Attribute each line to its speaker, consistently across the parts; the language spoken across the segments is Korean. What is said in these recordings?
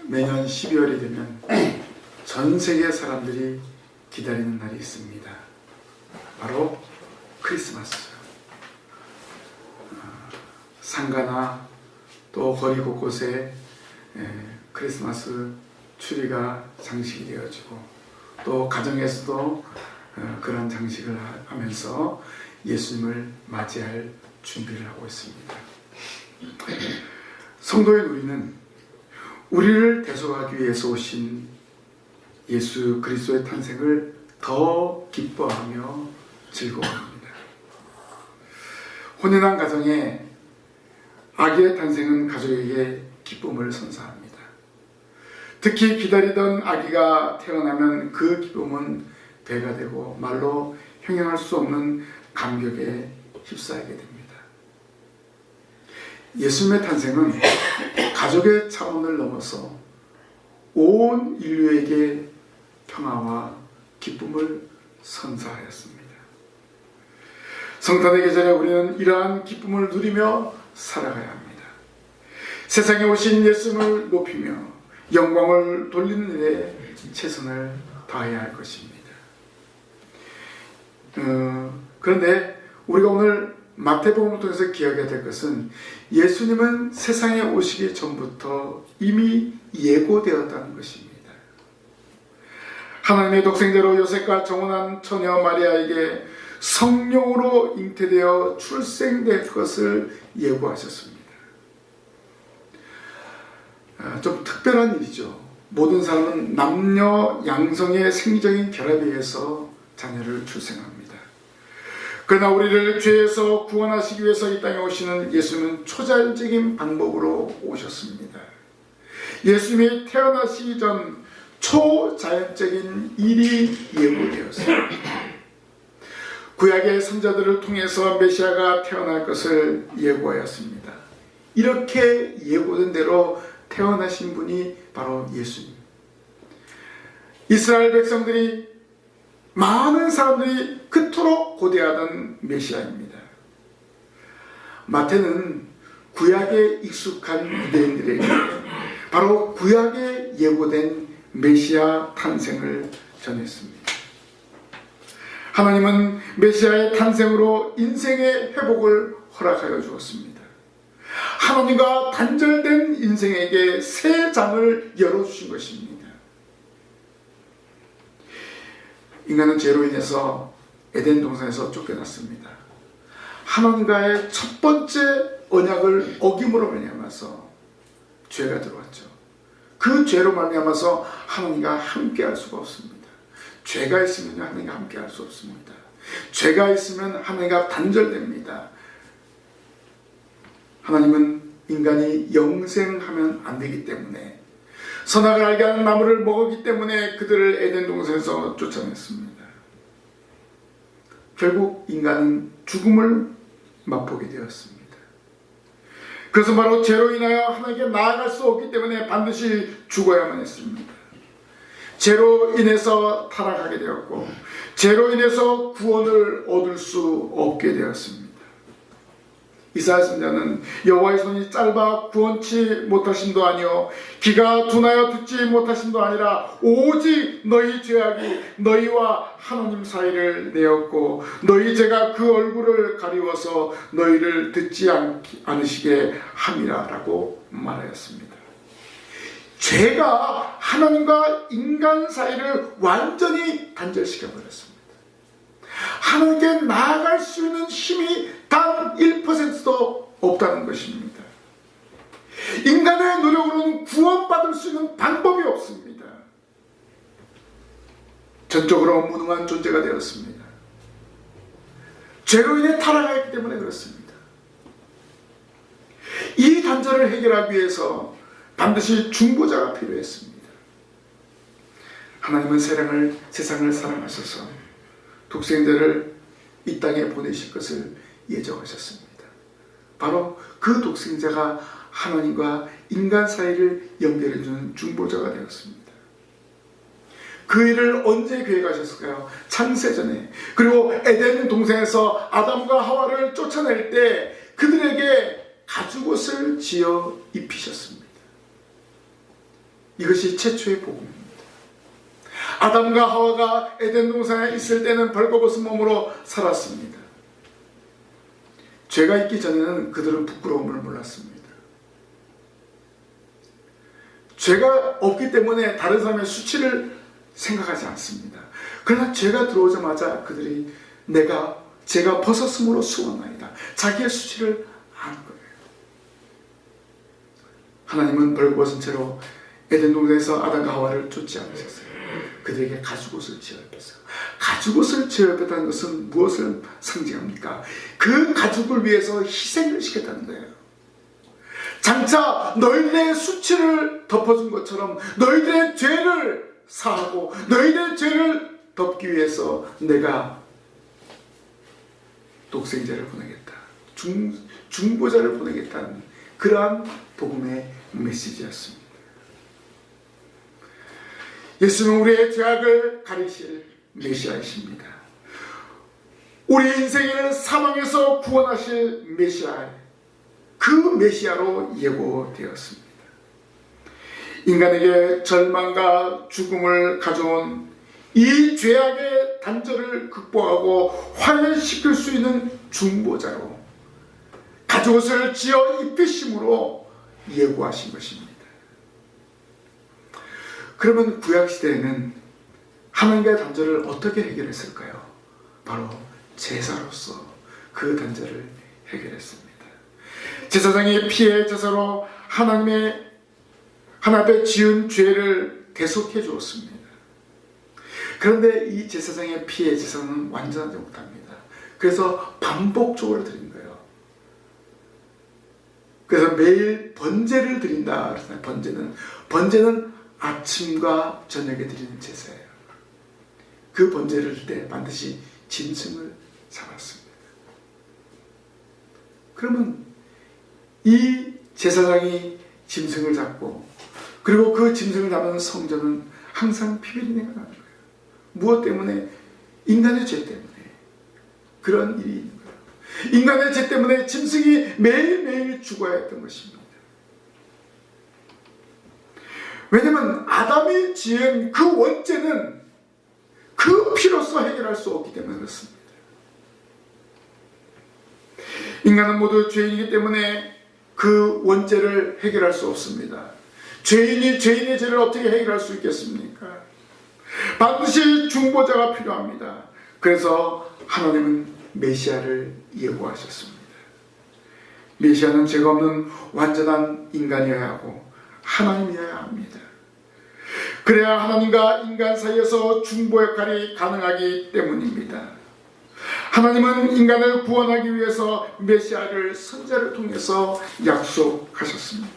Speaker 1: 매년 12월이 되면 전 세계 사람들이 기다리는 날이 있습니다. 바로 크리스마스. 상가나 또 거리 곳곳에 크리스마스 추리가 장식이 되어지고 또 가정에서도 그런 장식을 하면서 예수님을 맞이할 준비를 하고 있습니다. 성도인 우리는 우리를 대속하기 위해서 오신 예수 그리스도의 탄생을 더 기뻐하며 즐거워합니다. 혼인한 가정에 아기의 탄생은 가족에게 기쁨을 선사합니다. 특히 기다리던 아기가 태어나면 그 기쁨은 배가 되고 말로 형용할 수 없는 감격에 휩싸이게 됩니다. 예수님의 탄생은 가족의 차원을 넘어서 온 인류에게 평화와 기쁨을 선사하였습니다. 성탄의 계절에 우리는 이러한 기쁨을 누리며 살아가야 합니다. 세상에 오신 예수님을 높이며 영광을 돌리는 일에 최선을 다해야 할 것입니다. 그런데 우리가 오늘 마태복음을 통해서 기억해야 될 것은 예수님은 세상에 오시기 전부터 이미 예고되었다는 것입니다. 하나님의 독생자로 요셉과 정혼한 처녀 마리아에게 성령으로 잉태되어 출생될 것을 예고하셨습니다. 좀 특별한 일이죠. 모든 사람은 남녀 양성의 생리적인 결합에 의해서 자녀를 출생합니다. 그러나 우리를 죄에서 구원하시기 위해서 이 땅에 오시는 예수님은 초자연적인 방법으로 오셨습니다. 예수님이 태어나시기 전 초자연적인 일이 예고되었습니다. 구약의 선자들을 통해서 메시아가 태어날 것을 예고하였습니다. 이렇게 예고된 대로 태어나신 분이 바로 예수님. 이스라엘 백성들이 많은 사람들이 그토록 고대하던 메시아입니다. 마태는 구약에 익숙한 유대인들에게 바로 구약에 예고된 메시아 탄생을 전했습니다. 하나님은 메시아의 탄생으로 인생의 회복을 허락하여 주었습니다. 하나님과 단절된 인생에게 새 장을 열어주신 것입니다. 인간은 죄로 인해서 에덴 동산에서 쫓겨났습니다. 하나님과의 첫 번째 언약을 어김으로 말미암아서 죄가 들어왔죠. 그 죄로 말미암아서 하나님과 함께할 수가 없습니다. 죄가 있으면 하나님과 함께할 수 없습니다. 죄가 있으면 하나님과 단절됩니다. 하나님은 인간이 영생하면 안 되기 때문에 선악을 알게 하는 나무를 먹었기 때문에 그들을 에덴 동산에서 쫓아냈습니다. 결국 인간은 죽음을 맛보게 되었습니다. 그래서 바로 죄로 인하여 하나님께 나아갈 수 없기 때문에 반드시 죽어야만 했습니다. 죄로 인해서 타락하게 되었고 죄로 인해서 구원을 얻을 수 없게 되었습니다. 이사야 선지자는 여호와의 손이 짧아 구원치 못하심도 아니요 귀가 둔하여 듣지 못하심도 아니라 오직 너희 죄악이 너희와 하나님 사이를 내었고 너희 죄가 그 얼굴을 가리워서 너희를 듣지 않으시게 함이라 라고 말하였습니다. 죄가 하나님과 인간 사이를 완전히 단절시켜버렸습니다. 하나님께 나아갈 수 있는 힘이 단 1%도 없다는 것입니다. 인간의 노력으로는 구원받을 수 있는 방법이 없습니다. 전적으로 무능한 존재가 되었습니다. 죄로 인해 타락하였기 때문에 그렇습니다. 이 단절을 해결하기 위해서 반드시 중보자가 필요했습니다. 하나님은 세상을 사랑하셔서 독생자를 이 땅에 보내실 것을 예정하셨습니다. 바로 그 독생자가 하나님과 인간 사이를 연결해주는 중보자가 되었습니다. 그 일을 언제 계획하셨을까요? 창세전에. 그리고 에덴 동산에서 아담과 하와를 쫓아낼 때 그들에게 가죽옷을 지어 입히셨습니다. 이것이 최초의 복음입니다. 아담과 하와가 에덴 동산에 있을 때는 벌거벗은 몸으로 살았습니다. 죄가 있기 전에는 그들은 부끄러움을 몰랐습니다. 죄가 없기 때문에 다른 사람의 수치를 생각하지 않습니다. 그러나 죄가 들어오자마자 그들이 제가 벗었으므로 수고나이다. 자기의 수치를 아는 거예요. 하나님은 벌거벗은 채로 에덴 동산에서 아담과 하와를 쫓지 않으셨어요. 그들에게 가죽옷을 지어입혔어요. 가죽옷을 지어입혔다는 것은 무엇을 상징합니까? 그 가죽을 위해서 희생을 시켰다는 거예요. 장차 너희들의 수치를 덮어준 것처럼 너희들의 죄를 사하고 너희들의 죄를 덮기 위해서 내가 독생자를 보내겠다. 중보자를 보내겠다는 그러한 복음의 메시지였습니다. 예수는 우리의 죄악을 가리실 메시아이십니다. 우리 인생을 사망에서 구원하실 메시아, 그 메시아로 예고되었습니다. 인간에게 절망과 죽음을 가져온 이 죄악의 단절을 극복하고 화해시킬 수 있는 중보자로 가죽옷을 지어 입히심으로 예고하신 것입니다. 그러면 구약시대에는 하나님과의 단절을 어떻게 해결했을까요? 바로 제사로서 그 단절을 해결했습니다. 제사장의 피의 제사로 하나님 앞에 지은 죄를 대속해 주었습니다. 그런데 이 제사장의 피의 제사는 완전하지 못합니다. 그래서 반복적으로 드린 거예요. 그래서 매일 번제를 드린다 그랬잖아요. 번제는 아침과 저녁에 드리는 제사예요. 그 번제를 드릴 때 반드시 짐승을 잡았습니다. 그러면 이 제사장이 짐승을 잡고 그리고 그 짐승을 잡는 성전은 항상 피비린내가 나는 거예요. 무엇 때문에? 인간의 죄 때문에 그런 일이 있는 거예요. 인간의 죄 때문에 짐승이 매일매일 죽어야 했던 것입니다. 왜냐하면 아담이 지은 그 원죄는 그 피로서 해결할 수 없기 때문에 그렇습니다. 인간은 모두 죄인이기 때문에 그 원죄를 해결할 수 없습니다. 죄인이 죄인의 죄를 어떻게 해결할 수 있겠습니까? 반드시 중보자가 필요합니다. 그래서 하나님은 메시아를 예고하셨습니다. 메시아는 죄가 없는 완전한 인간이어야 하고 하나님이어야 합니다. 그래야 하나님과 인간 사이에서 중보 역할이 가능하기 때문입니다. 하나님은 인간을 구원하기 위해서 메시아를 선지자를 통해서 약속하셨습니다.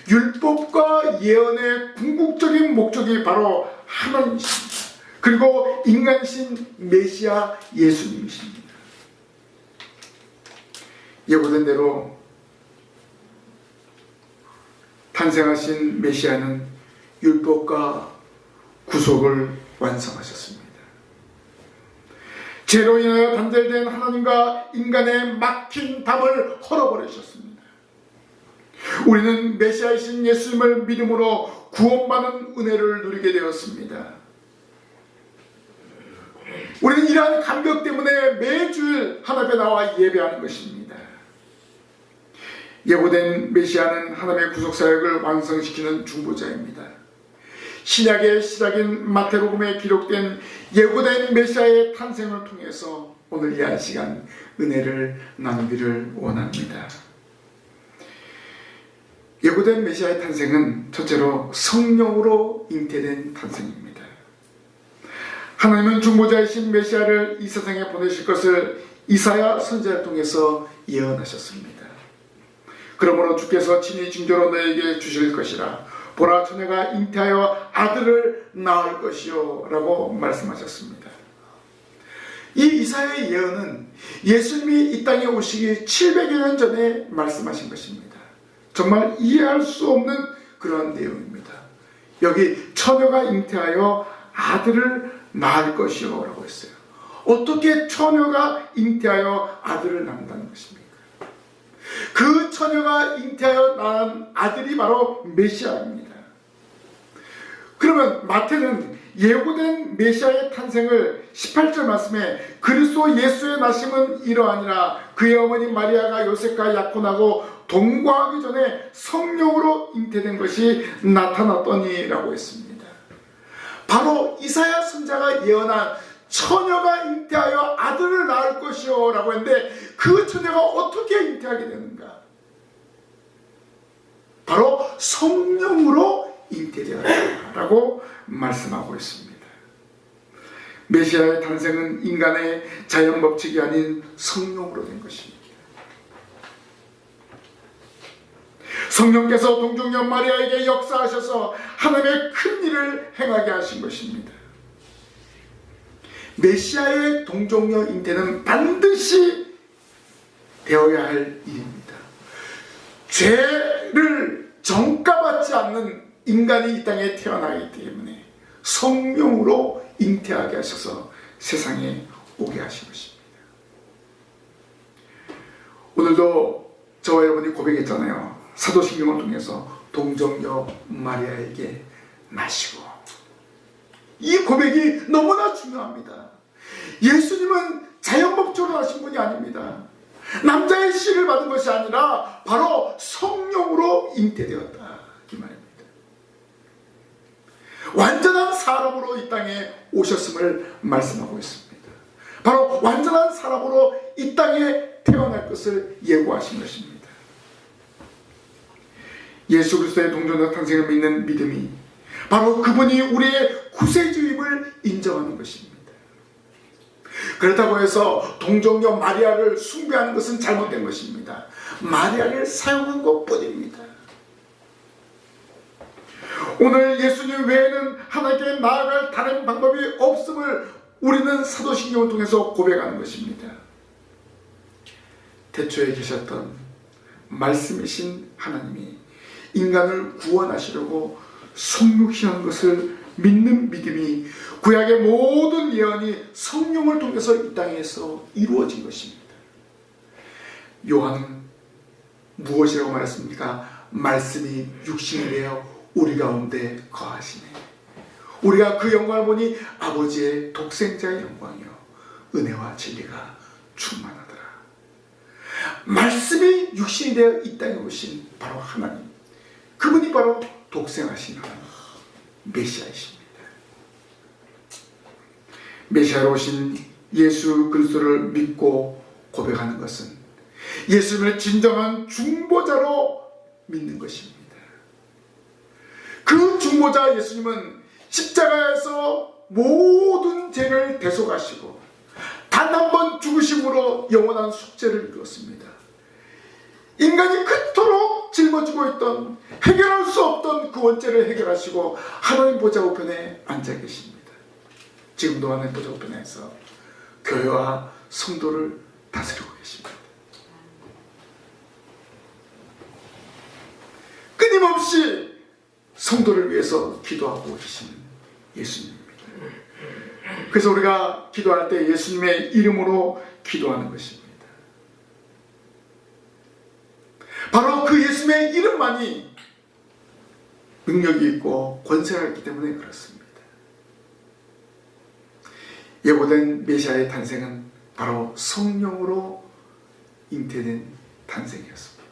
Speaker 1: 율법과 예언의 궁극적인 목적이 바로 하나님이십니다. 그리고 인간이신 메시아 예수님이십니다. 예고된 대로 탄생하신 메시아는 율법과 구속을 완성하셨습니다. 죄로 인하여 단절된 하나님과 인간의 막힌 담을 헐어버리셨습니다. 우리는 메시아이신 예수님을 믿음으로 구원받는 은혜를 누리게 되었습니다. 우리는 이러한 감격 때문에 매주일 하나님 앞에 나와 예배하는 것입니다. 예고된 메시아는 하나님의 구속사역을 완성시키는 중보자입니다. 신약의 시작인 마태복음에 기록된 예고된 메시아의 탄생을 통해서 오늘 이 한 시간 은혜를 나누기를 원합니다. 예고된 메시아의 탄생은 첫째로 성령으로 잉태된 탄생입니다. 하나님은 중보자이신 메시아를 이 세상에 보내실 것을 이사야 선지자를 통해서 예언하셨습니다. 그러므로 주께서 친히 징조로 너에게 주실 것이라. 보라, 처녀가 잉태하여 아들을 낳을 것이요 라고 말씀하셨습니다. 이 이사야의 예언은 예수님이 이 땅에 오시기 700여 년 전에 말씀하신 것입니다. 정말 이해할 수 없는 그런 내용입니다. 여기 처녀가 잉태하여 아들을 낳을 것이요 라고 했어요. 어떻게 처녀가 잉태하여 아들을 낳는다는 것입니까? 그 처녀가 잉태하여 낳은 아들이 바로 메시아입니다. 그러면 마태는 예고된 메시아의 탄생을 18절 말씀에 그리스도 예수의 나심은 이러하니라 그의 어머니 마리아가 요셉과 약혼하고 동거하기 전에 성령으로 잉태된 것이 나타났더니 라고 했습니다. 바로 이사야 선지자가 예언한 처녀가 잉태하여 아들을 낳을 것이요 라고 했는데 그 처녀가 어떻게 잉태하게 되는가? 바로 성령으로 잉태되었다라고 말씀하고 있습니다. 메시아의 탄생은 인간의 자연 법칙이 아닌 성령으로 된 것입니다. 성령께서 동정녀 마리아에게 역사하셔서 하나님의 큰 일을 행하게 하신 것입니다. 메시아의 동정녀 잉태는 반드시 되어야 할 일입니다. 죄를 정가받지 않는 인간이 이 땅에 태어나기 때문에 성령으로 잉태하게 하셔서 세상에 오게 하신 것입니다. 오늘도 저와 여러분이 고백했잖아요. 사도신경을 통해서 동정녀 마리아에게 나시고, 이 고백이 너무나 중요합니다. 예수님은 자연법적으로 나신 분이 아닙니다. 남자의 씨를 받은 것이 아니라 바로 성령으로 잉태되었다 이 말입니다. 완전한 사람으로 이 땅에 오셨음을 말씀하고 있습니다. 바로 완전한 사람으로 이 땅에 태어날 것을 예고하신 것입니다. 예수 그리스도의 동정녀 탄생을 믿는 믿음이 바로 그분이 우리의 구세주임을 인정하는 것입니다. 그렇다고 해서 동정녀 마리아를 숭배하는 것은 잘못된 것입니다. 마리아를 사용한 것뿐입니다. 오늘 예수님 외에는 하나님께 나아갈 다른 방법이 없음을 우리는 사도신경을 통해서 고백하는 것입니다. 태초에 계셨던 말씀이신 하나님이 인간을 구원하시려고 성육신한 것을 믿는 믿음이 구약의 모든 예언이 성령을 통해서 이 땅에서 이루어진 것입니다. 요한은 무엇이라고 말했습니까? 말씀이 육신이 되어 우리 가운데 거하시네. 우리가 그 영광을 보니 아버지의 독생자의 영광이요 은혜와 진리가 충만하더라. 말씀이 육신이 되어 이 땅에 오신 바로 하나님, 그분이 바로 독생하신 하나님, 메시아이십니다. 메시아로 오신 예수 그리스도를 믿고 고백하는 것은 예수님을 진정한 중보자로 믿는 것입니다. 그 중보자 예수님은 십자가에서 모든 죄를 대속하시고 단 한 번 죽으심으로 영원한 속죄를 이루었습니다. 인간이 그토록 짊어지고 있던, 해결할 수 없던 그 원죄를 해결하시고 하나님 보좌 우편에 앉아 계십니다. 지금도 하나님 보좌 우편에서 교회와 성도를 다스리고 계십니다. 끊임없이 성도를 위해서 기도하고 계시는 예수님입니다. 그래서 우리가 기도할 때 예수님의 이름으로 기도하는 것입니다. 바로 그 예수님의 이름만이 능력이 있고 권세가 있기 때문에 그렇습니다. 예고된 메시아의 탄생은 바로 성령으로 잉태된 탄생이었습니다.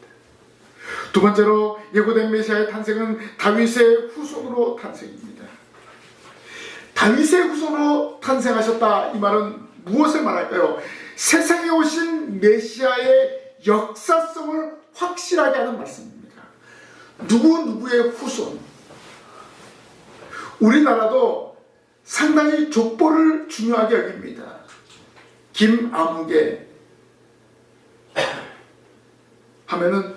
Speaker 1: 두 번째로 예고된 메시아의 탄생은 다윗의 후손으로 탄생입니다. 다윗의 후손으로 탄생하셨다, 이 말은 무엇을 말할까요? 세상에 오신 메시아의 역사성을 확실하게 하는 말씀입니다. 누구의 후손. 우리나라도 상당히 족보를 중요하게 여깁니다. 김아무개 하면은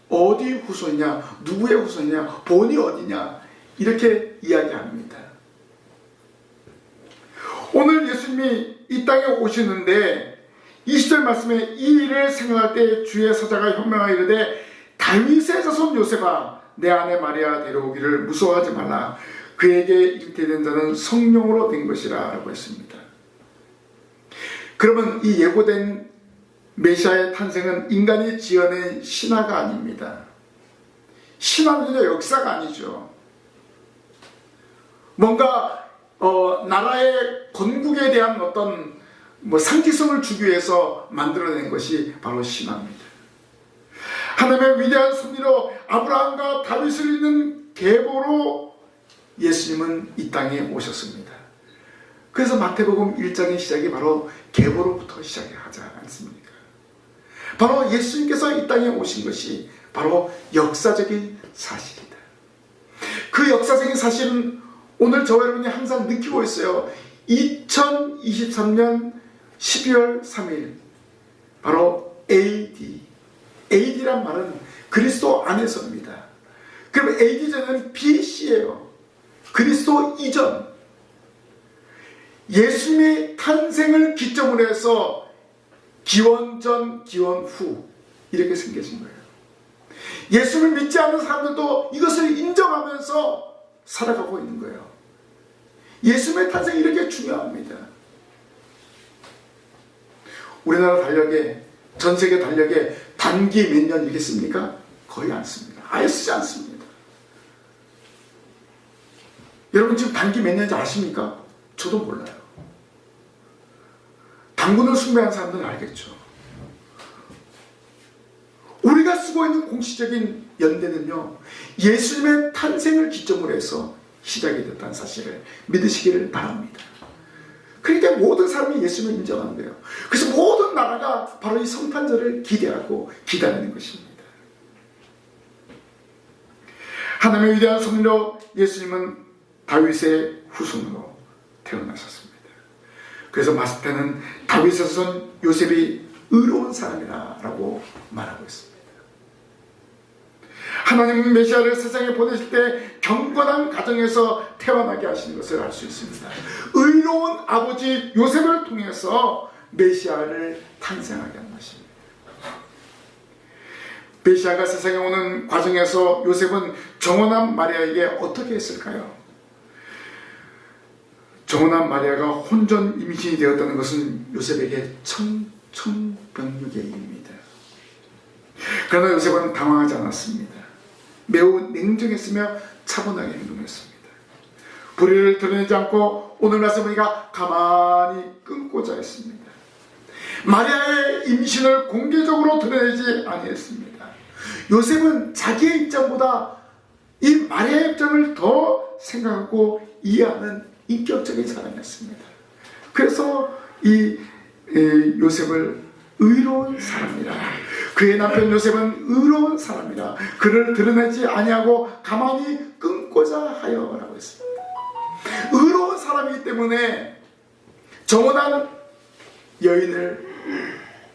Speaker 1: 어디 후손이냐, 누구의 후손이냐, 본이 어디냐, 이렇게 이야기합니다. 오늘 예수님이 이 땅에 오시는데 20절 말씀에 이 일을 생각할 때 주의 사자가 현명하여 이르되 다윗의 자손 요셉아 내 아내 마리아 데려오기를 무서워하지 말라. 그에게 잉태된 자는 성령으로 된 것이라 라고 했습니다. 그러면 이 예고된 메시아의 탄생은 인간이 지어낸 신화가 아닙니다. 신화는요, 역사가 아니죠. 뭔가 나라의 건국에 대한 어떤 상징성을 주기 위해서 만들어낸 것이 바로 신화입니다. 하나님의 위대한 섭리로 아브라함과 다윗을 잇는 계보로 예수님은 이 땅에 오셨습니다. 그래서 마태복음 1장의 시작이 바로 계보로부터 시작하지 않습니까? 바로 예수님께서 이 땅에 오신 것이 바로 역사적인 사실이다. 그 역사적인 사실은 오늘 저와 여러분이 항상 느끼고 있어요. 2023년 12월 3일 바로 AD란 말은 그리스도 안에서입니다. 그럼 AD전은 BC예요. 그리스도 이전. 예수님의 탄생을 기점으로 해서 기원 전, 기원 후 이렇게 생겨진 거예요. 예수를 믿지 않는 사람들도 이것을 인정하면서 살아가고 있는 거예요. 예수님의 탄생이 이렇게 중요합니다. 우리나라 달력에, 전 세계 달력에 단기 몇 년 이겠습니까? 거의 안 씁니다. 아예 쓰지 않습니다. 여러분 지금 단기 몇 년인지 아십니까? 저도 몰라요. 당군을 숭배하는 사람들은 알겠죠. 우리가 쓰고 있는 공식적인 연대는요, 예수님의 탄생을 기점으로 해서 시작이 됐다는 사실을 믿으시기를 바랍니다. 그러니까 모든 사람이 예수님을 인정하는 거예요. 그래서 모든 나라가 바로 이 성탄절을 기대하고 기다리는 것입니다. 하나님의 위대한 섭리로 예수님은 다윗의 후손으로 태어나셨습니다. 그래서 마스터는 다윗에서 요셉이 의로운 사람이라고 말하고 있습니다. 하나님은 메시아를 세상에 보내실 때 경건한 가정에서 태어나게 하시는 것을 알 수 있습니다. 의로운 아버지 요셉을 통해서 메시아를 탄생하게 한 것입니다. 메시아가 세상에 오는 과정에서 요셉은 정혼한 마리아에게 어떻게 했을까요? 정혼한 마리아가 혼전 임신이 되었다는 것은 요셉에게 천병육의 일입니다. 그러나 요셉은 당황하지 않았습니다. 매우 냉정했으며 차분하게 행동했습니다. 불의를 드러내지 않고 오늘 말씀 보니까 가만히 끊고자 했습니다. 마리아의 임신을 공개적으로 드러내지 아니했습니다. 요셉은 자기의 입장보다 이 마리아의 입장을 더 생각하고 이해하는 인격적인 사람이었습니다. 그래서 이 요셉을 의로운 사람이라, 그의 남편 요셉은 의로운 사람이라 그를 드러내지 아니하고 가만히 끊고자 하여라고 했습니다. 의로운 사람이기 때문에 정혼한 여인을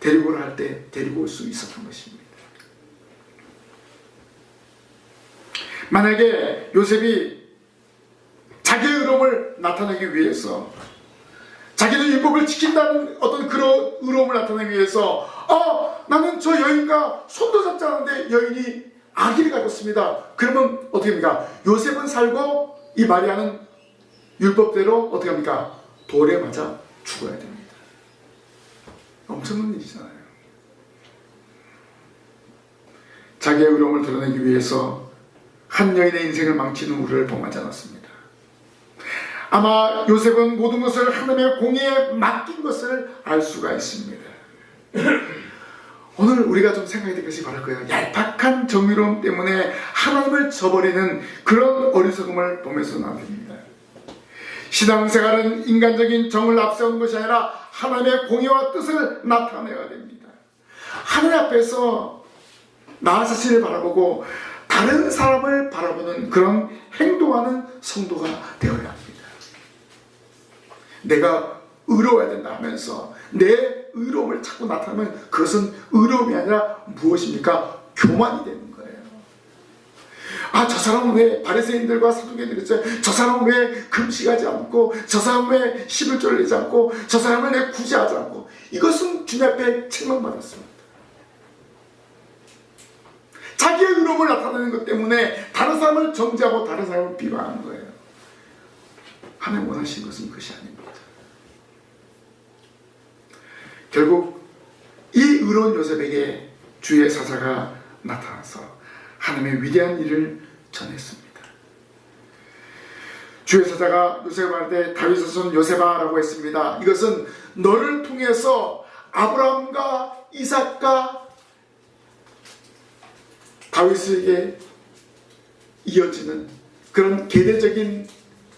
Speaker 1: 데리고 올 때 데리고 올 수 있었던 것입니다. 만약에 요셉이 자기의 의로움을 나타내기 위해서, 자기는 율법을 지킨다는 어떤 그런 의로움을 나타내기 위해서 나는 저 여인과 손도 잡지 않았는데 여인이 아기를 가졌습니다. 그러면 어떻게 합니까? 요셉은 살고 이 마리아는 율법대로 어떻게 합니까? 돌에 맞아 죽어야 됩니다. 엄청난 일이잖아요. 자기의 의로움을 드러내기 위해서 한 여인의 인생을 망치는 우리를 범하지 않았습니다. 아마 요셉은 모든 것을 하나님의 공의에 맡긴 것을 알 수가 있습니다. 오늘 우리가 좀 생각해야 될 것이 바로 그예요. 얄팍한 정의로움 때문에 하나님을 저버리는 그런 어리석음을 보면서는 안 됩니다. 신앙생활은 인간적인 정을 앞세우는 것이 아니라 하나님의 공의와 뜻을 나타내야 됩니다. 하늘 앞에서 나 자신을 바라보고 다른 사람을 바라보는 그런 행동하는 성도가 되어야 합니다. 내가 의로워야 된다 하면서 내 의로움을 자꾸 나타내면 그것은 의로움이 아니라 무엇입니까? 교만이 되는 거예요. 저 사람은 왜 바리새인들과 사두개인들이 있어요? 저 사람은 왜 금식하지 않고, 저 사람은 왜 11조를 내지 않고, 저 사람은 왜 구제하지 않고. 이것은 주님 앞에 책망받았습니다. 자기의 의로움을 나타내는 것 때문에 다른 사람을 정죄하고 다른 사람을 비방하는 거예요. 하나님 원하시는 것은 그것이 아닙니다. 결국 이 의로운 요셉에게 주의 사자가 나타나서 하나님의 위대한 일을 전했습니다. 주의 사자가 요셉을 할 때 다윗의 손 요셉아라고 했습니다. 이것은 너를 통해서 아브라함과 이삭과 다윗에게 이어지는 그런 계대적인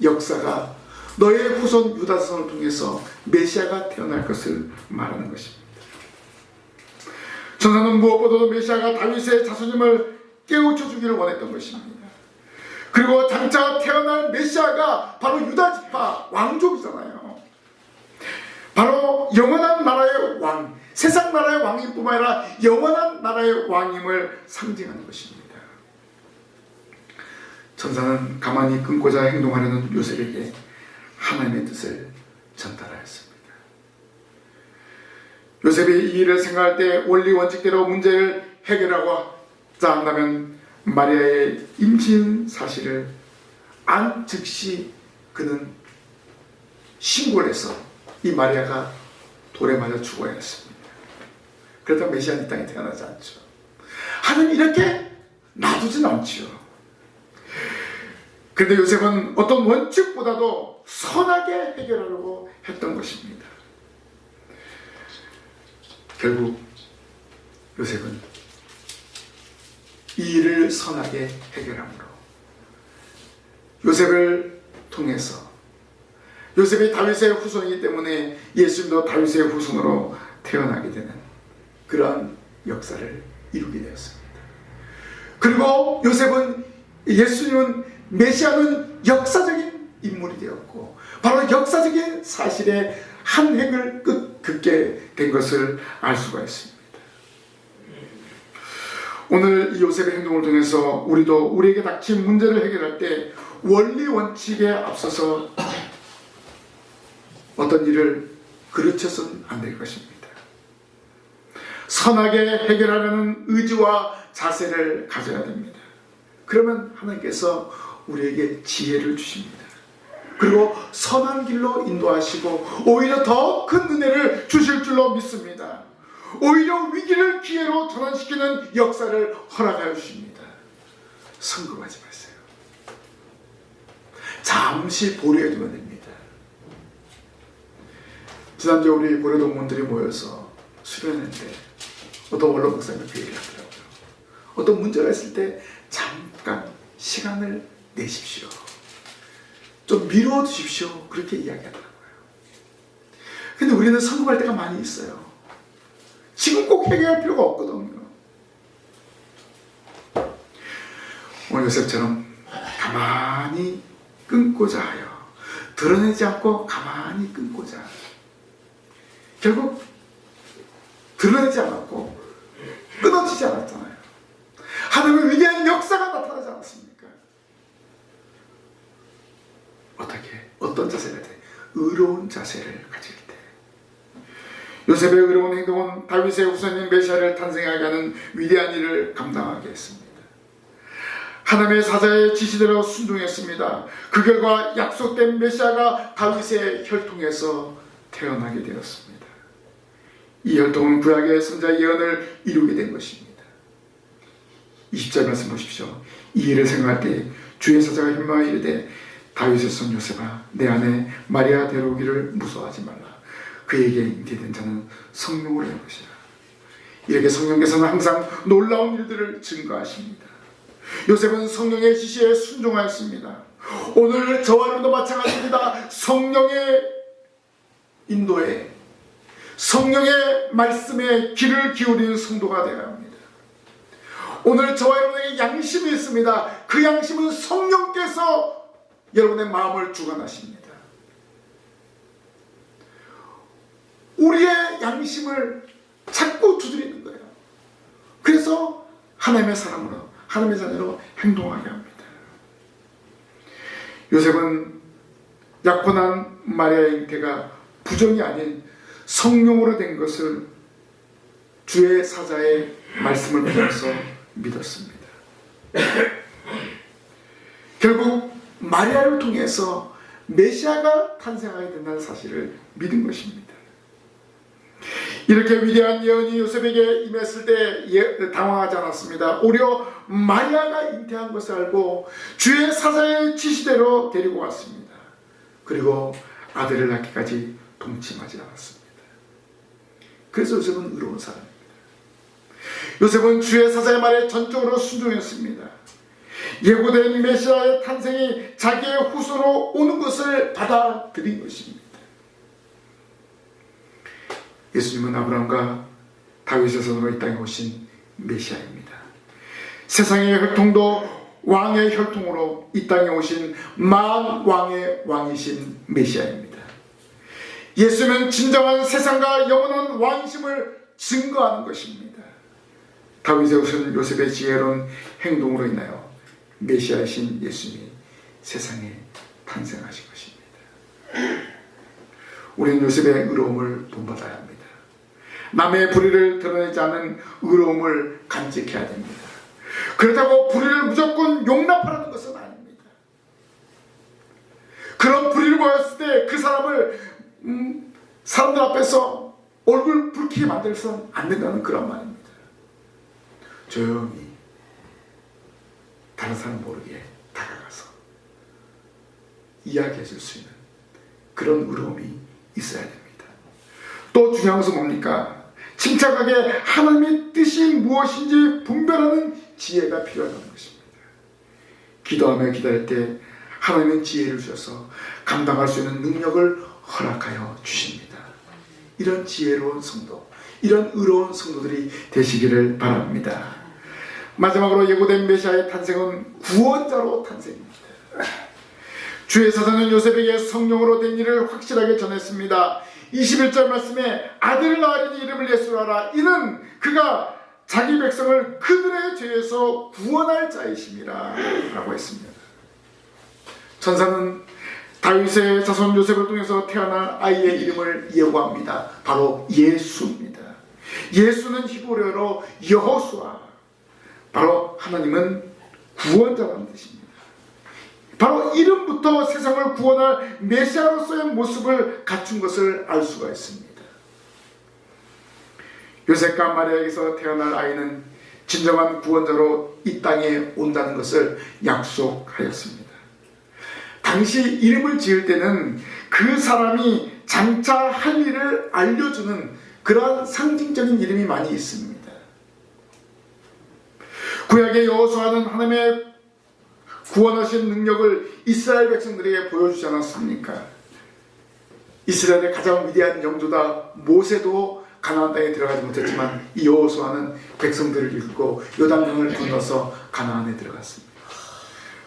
Speaker 1: 역사가 너의 후손 유다선을 통해서 메시아가 태어날 것을 말하는 것입니다. 천사는 무엇보다도 메시아가 다윗의 자손임을 깨우쳐 주기를 원했던 것입니다. 그리고 장차 태어날 메시아가 바로 유다 지파 왕족이잖아요. 바로 영원한 나라의 왕, 세상 나라의 왕일 뿐만 아니라 영원한 나라의 왕임을 상징하는 것입니다. 천사는 가만히 끊고자 행동하려는 요셉에게 하나님의 뜻을 전달하였습니다. 요셉이 이 일을 생각할 때 원리 원칙대로 문제를 해결하고자 한다면 마리아의 임신 사실을 안 즉시 그는 신고를 해서 이 마리아가 돌에 맞아 죽어야 했습니다. 그러다 메시아는 이 땅에 태어나지 않죠. 하나님 이렇게 놔두진 않죠. 그런데 요셉은 어떤 원칙보다도 선하게 해결하려고 했던 것입니다. 결국 요셉은 이 일을 선하게 해결함으로 요셉을 통해서 요셉이 다윗의 후손이기 때문에 예수님도 다윗의 후손으로 태어나게 되는 그러한 역사를 이루게 되었습니다. 그리고 요셉은 예수님은 메시아는 역사적인 인물이 되었고 바로 역사적인 사실의 한 획을 긋게 된 것을 알 수가 있습니다. 오늘 이 요셉의 행동을 통해서 우리도 우리에게 닥친 문제를 해결할 때 원리 원칙에 앞서서 어떤 일을 그르쳐서는 안 될 것입니다. 선하게 해결하려는 의지와 자세를 가져야 됩니다. 그러면 하나님께서 우리에게 지혜를 주십니다. 그리고 선한 길로 인도하시고 오히려 더 큰 은혜를 주실 줄로 믿습니다. 오히려 위기를 기회로 전환시키는 역사를 허락하여 주십니다. 성급하지 마세요. 잠시 보류해 두면 됩니다. 지난주에 우리 보려 동문들이 모여서 수련했는데 어떤 원로 목사님이 그 얘기를 하더라고요. 어떤 문제가 있을 때 잠깐 시간을 내십시오. 좀 미루어 주십시오. 그렇게 이야기하더라고요. 근데 우리는 성급할 때가 많이 있어요. 지금 꼭 해결할 필요가 없거든요. 오늘 요셉처럼 가만히 끊고자 하여 드러내지 않고 가만히 끊고자 결국 드러내지 않았고 끊어지지 않았잖아요. 하나님의 위대한 역사가 나타나지 않았습니까? 어떤 자세를 때? 의로운 자세를 가질 때 요셉의 의로운 행동은 다윗의 후손인 메시아를 탄생하게 하는 위대한 일을 감당하게 했습니다. 하나님의 사자의 지시대로 순종했습니다. 그 결과 약속된 메시아가 다윗의 혈통에서 태어나게 되었습니다. 이 혈통은 구약의 선자 예언을 이루게 된 것입니다. 20절 말씀 보십시오. 이 일을 생각할 때 주의 사자가 현명하게 이르되 다윗의 손 요셉아 내 아내 마리아 데려오기를 무서워하지 말라. 그에게 잉태된 자는 성령으로 된 것이라. 이렇게 성령께서는 항상 놀라운 일들을 증거하십니다. 요셉은 성령의 지시에 순종하였습니다. 오늘 저와 여러분도 마찬가지입니다. 성령의 인도에 성령의 말씀에 귀를 기울이는 성도가 되어야 합니다. 오늘 저와 여러분에게 양심이 있습니다. 그 양심은 성령께서 여러분의 마음을 주관하십니다. 우리의 양심을 자꾸 두드리는 거예요. 그래서 하나님의 사람으로 하나님의 자녀로 행동하게 합니다. 요셉은 약혼한 마리아의 잉태가 부정이 아닌 성령으로 된 것을 주의 사자의 말씀을 통해서 믿었습니다. 결국 마리아를 통해서 메시아가 탄생하게 된다는 사실을 믿은 것입니다. 이렇게 위대한 예언이 요셉에게 임했을 때 당황하지 않았습니다. 오히려 마리아가 잉태한 것을 알고 주의 사자의 지시대로 데리고 왔습니다. 그리고 아들을 낳기까지 동침하지 않았습니다. 그래서 요셉은 의로운 사람입니다. 요셉은 주의 사자의 말에 전적으로 순종했습니다. 예고된 메시아의 탄생이 자기의 후손으로 오는 것을 받아들인 것입니다. 예수님은 아브라함과 다윗의 선으로 이 땅에 오신 메시아입니다. 세상의 혈통도 왕의 혈통으로 이 땅에 오신 만왕의 왕이신 메시아입니다. 예수는 진정한 세상과 영원한 왕이심을 증거하는 것입니다. 다윗의 후손 요셉의 지혜로운 행동으로 인하여 메시아이신 예수님이 세상에 탄생하신 것입니다. 우리는 요셉의 의로움을 본받아야 합니다. 남의 불의를 드러내지 않은 의로움을 간직해야 됩니다. 그렇다고 불의를 무조건 용납하라는 것은 아닙니다. 그런 불의를 보였을 때 그 사람을 사람들 앞에서 얼굴 붉히게 만들어서는 안 된다는 그런 말입니다. 조용히 다른 사람 모르게 다가가서 이야기해 줄 수 있는 그런 의로움이 있어야 됩니다. 또 중요한 것은 뭡니까? 침착하게 하나님의 뜻이 무엇인지 분별하는 지혜가 필요하다는 것입니다. 기도하며 기다릴 때 하나님은 지혜를 주셔서 감당할 수 있는 능력을 허락하여 주십니다. 이런 지혜로운 성도, 이런 의로운 성도들이 되시기를 바랍니다. 마지막으로 예고된 메시아의 탄생은 구원자로 탄생입니다. 주의 사자는 요셉에게 성령으로 된 일을 확실하게 전했습니다. 21절 말씀에 아들을 낳으리니 이름을 예수로 하라. 이는 그가 자기 백성을 그들의 죄에서 구원할 자이심이라 라고 했습니다. 천사는 다윗의 자손 요셉을 통해서 태어날 아이의 이름을 예고합니다. 바로 예수입니다. 예수는 히브리어로 여호수아, 바로 하나님은 구원자라는 뜻입니다. 바로 이름부터 세상을 구원할 메시아로서의 모습을 갖춘 것을 알 수가 있습니다. 요셉과 마리아에게서 태어날 아이는 진정한 구원자로 이 땅에 온다는 것을 약속하였습니다. 당시 이름을 지을 때는 그 사람이 장차 할 일을 알려주는 그러한 상징적인 이름이 많이 있습니다. 구약의 여호수아는 하나님의 구원하신 능력을 이스라엘 백성들에게 보여주지 않았습니까? 이스라엘의 가장 위대한 영조다 모세도 가나안 땅에 들어가지 못했지만 이 여호수아는 백성들을 이끌고 요단강을 건너서 가나안에 들어갔습니다.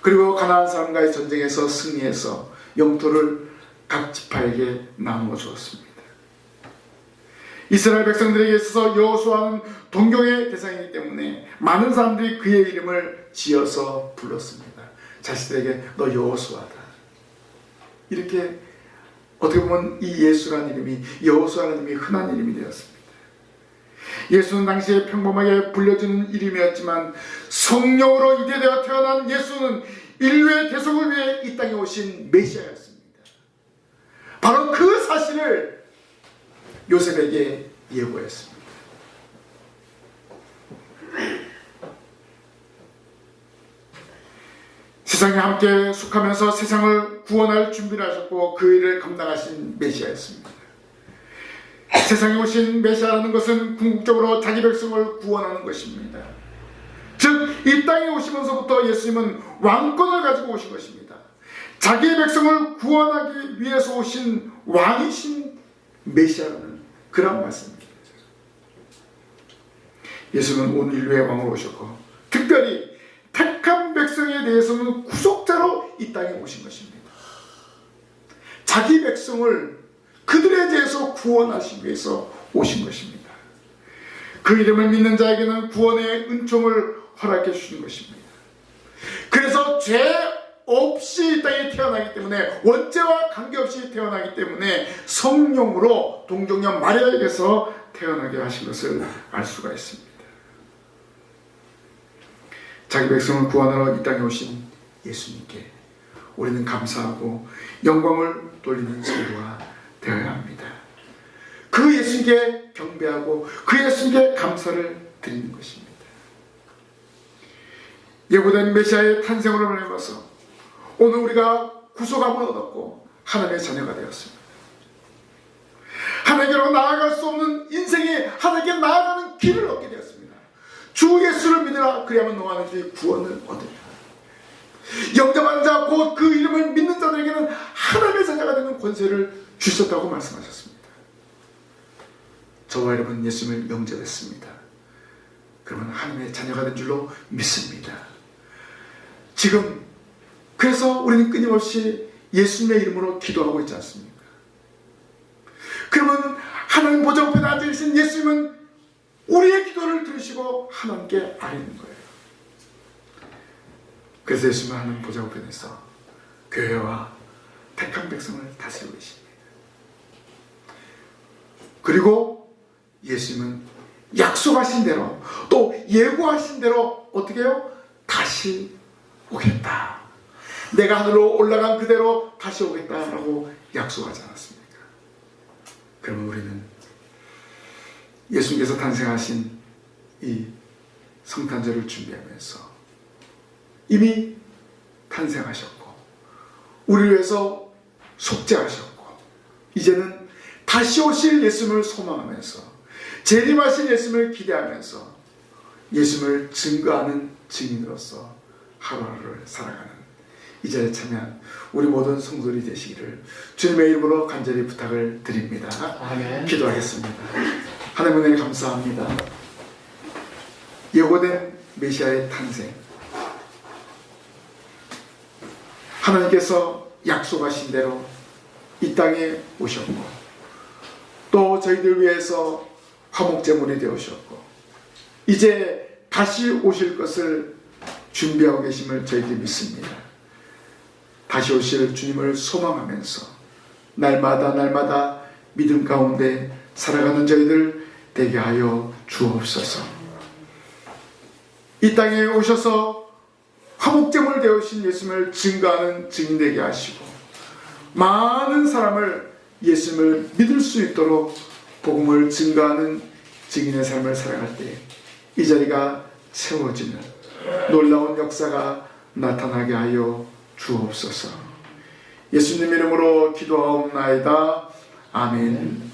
Speaker 1: 그리고 가나안 사람과의 전쟁에서 승리해서 영토를 각 지파에게 나누어 주었습니다. 이스라엘 백성들에게 있어서 여호수아는 동경의 대상이기 때문에 많은 사람들이 그의 이름을 지어서 불렀습니다. 자신들에게 너 여호수아다. 이렇게 어떻게 보면 이 예수라는 이름이, 여호수아라는 이름이 흔한 이름이 되었습니다. 예수는 당시에 평범하게 불려지는 이름이었지만 성령으로 이대되어 태어난 예수는 인류의 대속을 위해 이 땅에 오신 메시아였습니다. 바로 그 사실을 요셉에게 예고했습니다. 세상에 함께 속하면서 세상을 구원할 준비를 하셨고 그 일을 감당하신 메시아였습니다. 세상에 오신 메시아라는 것은 궁극적으로 자기 백성을 구원하는 것입니다. 즉 이 땅에 오시면서부터 예수님은 왕권을 가지고 오신 것입니다. 자기 백성을 구원하기 위해서 오신 왕이신 메시아라는 그런 말씀입니다. 예수는 온 인류의 왕으로 오셨고 특별히 택한 백성에 대해서는 구속자로 이 땅에 오신 것입니다. 자기 백성을 그들에 대해서 구원하시기 위해서 오신 것입니다. 그 이름을 믿는 자에게는 구원의 은총을 허락해 주신 것입니다. 그래서 죄 없이 이 땅에 태어나기 때문에, 원죄와 관계없이 태어나기 때문에 성령으로 동정녀 마리아에게서 태어나게 하신 것을 알 수가 있습니다. 자기 백성을 구원하러 이 땅에 오신 예수님께 우리는 감사하고 영광을 돌리는 성도가 되어야 합니다. 그 예수님께 경배하고 그 예수님께 감사를 드리는 것입니다. 예고된 메시아의 탄생으로 인해서 오늘 우리가 구속함을 얻었고 하나님의 자녀가 되었습니다. 하나님께로 나아갈 수 없는 인생에 하나님께 나아가는 길을 얻게 되었습니다. 주 예수를 믿으라 그리하면 너와 너희 구원을 얻으리라. 영접하는 자 곧 그 이름을 믿는 자들에게는 하나님의 자녀가 되는 권세를 주셨다고 말씀하셨습니다. 저와 여러분 예수님을 영접했습니다. 그러면 하나님의 자녀가 된 줄로 믿습니다. 지금 그래서 우리는 끊임없이 예수님의 이름으로 기도하고 있지 않습니까? 그러면 하나님 보좌 우편에 앉아계신 예수님은 우리의 기도를 들으시고 하나님께 아뢰는 거예요. 그래서 예수님은 하나님 보좌 우편에서 교회와 택한 백성을 다스리고 계십니다. 그리고 예수님은 약속하신 대로 또 예고하신 대로 어떻게 해요? 다시 오겠다. 내가 하늘로 올라간 그대로 다시 오겠다라고 약속하지 않았습니까? 그러면 우리는 예수님께서 탄생하신 이 성탄절을 준비하면서 이미 탄생하셨고 우리를 위해서 속죄하셨고 이제는 다시 오실 예수님을 소망하면서 재림하실 예수님을 기대하면서 예수님을 증거하는 증인으로서 하루하루를 살아가는 이 자리에 참여한 우리 모든 성도들이 되시기를 주님의 이름으로 간절히 부탁을 드립니다.
Speaker 2: 아멘.
Speaker 1: 기도하겠습니다. 하나님 은혜 감사합니다. 예고된 메시아의 탄생, 하나님께서 약속하신 대로 이 땅에 오셨고 또 저희들 위해서 화목제물이 되오셨고 이제 다시 오실 것을 준비하고 계심을 저희들이 믿습니다. 다시 오실 주님을 소망하면서 날마다 믿음 가운데 살아가는 저희들 되게 하여 주옵소서. 이 땅에 오셔서 화목제물 되오신 예수님을 증거하는 증인 되게 하시고 많은 사람을 예수님을 믿을 수 있도록 복음을 증거하는 증인의 삶을 살아갈 때 이 자리가 채워지는 놀라운 역사가 나타나게 하여 주옵소서. 예수님 이름으로 기도하옵나이다. 아멘.